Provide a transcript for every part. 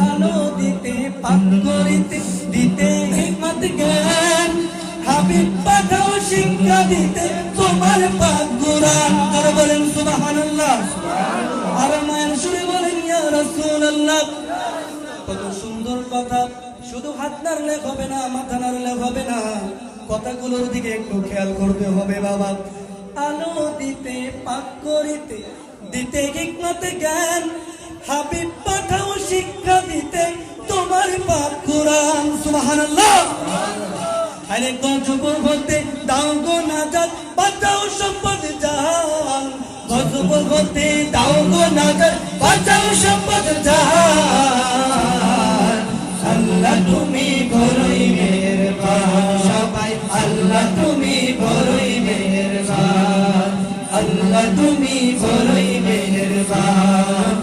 আলো দিতে পাক করিতে দিতে হিকমত জ্ঞান হাবিব পাঠাও শিক্ষা দিতে তোমার পাক কুরআন। আর বলেন সুবহানাল্লাহ, আর মায়ের সুরে বলেন ইয়া রাসূলুল্লাহ। কত সুন্দর কথা, শুধু হাত নাড়লে হবে না, মাথা নাড়লে হবে না, কথাগুলোর দিকে একটু খেয়াল করতে হবে বাবা। আলো দিতে পাক করিতে দিতে হিকমত জ্ঞান হাবিব পাঠাও শিক্ষা দিতে তোমার পাক কুরআন। সুবহানাল্লাহ। আরে গজব হতে দাও গো নাজাত বাঁচাও সম্পদ জাহান, গজব হতে দাও গো নাজাত বাঁচাও সম্পদ জাহান। আল্লাহ তুমি বড়ই মেহেরবান, সবাই আল্লাহ তুমি বড়ই মেহেরবান, আল্লাহ তুমি বড়ই মেহেরবান,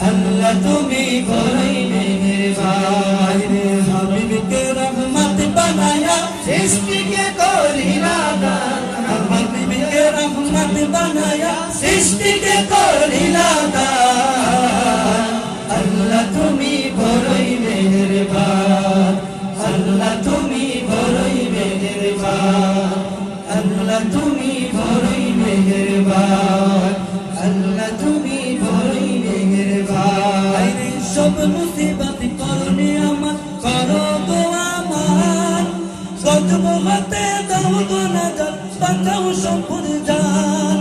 আল্লাহ তুমি বড়ই মেহেরবান। হাবিবকে রহমত বানায়া সৃষ্টিকে করিলা দান, হাবিবকে রহমত বানায়া সৃষ্টিকে করিলা দান। আল্লাহ তুমি বড়ই মেহেরবান, আল্লাহ তুমি বড়ই মেহেরবান, আল্লাহ তুমি বড়ই মেহেরবান, আল্লাহ তুমি বড়ই মেহেরবান। সব মুসিবত করনি আমার করো গো আমার, গজব হতে দাও গো নাজাত বাঁচাও সম্পদ জান।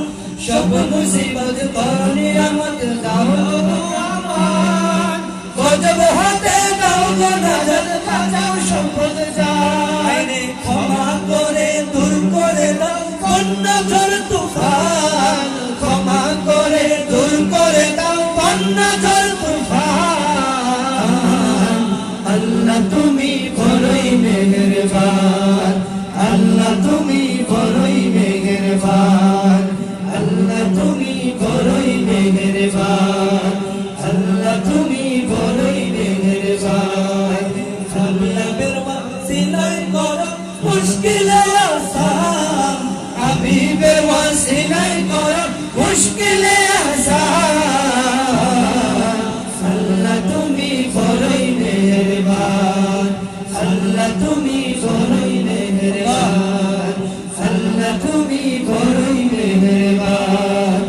সব মুসিবত করনি আমার দাও গো আমার, গজব হতে দাও গো নাজাত বাঁচাও সম্পদ জান। ক্ষমা করে দূর করে দাও বন্যা ঝড় তুফান, ক্ষমা করে দূর করে দাও বন্যা ঝড় তুফান। আল্লাহ তুমি বড়ই মেহেরবান, আল্লাহ তুমি বড়ই মেহেরবান, আল্লাহ তুমি বড়ই মেহেরবান, আল্লাহ তুমি বড়ই মেহেরবান। হাবিবের ওয়াসিলায় করো মুশকিলে আসান, হাবিবের ওয়াসিলায় করো মুশকিলে আসান। আল্লাহ তুমি বড়ই মেহেরবান, আল্লাহ তুমি বড়ই মেহেরবান, আল্লাহ তুমি বড়ই মেহেরবান,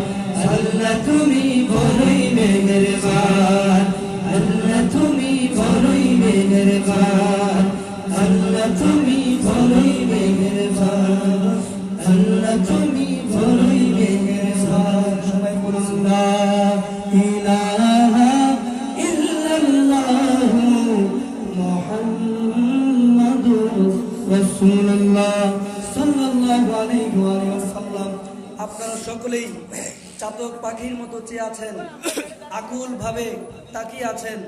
আল্লাহ তুমি বড়ই মেহেরবান, আল্লাহ তুমি বড়ই মেহেরবান, আল্লাহ তুমি বড়ই মেহেরবান, আল্লাহ তুমি বড়ই মেহেরবান। সবাই বলুন লা ইলাহা ইল্লাল্লাহু মুহাম্মাদুর রাসূলুল্লাহ সাল্লাল্লাহু আলাইহি ওয়াসাল্লাম। আপনারা সকলেই চাতক পাখির মতো চেয়ে আছেন, আকুল ভাবে তাকিয়ে আছেন।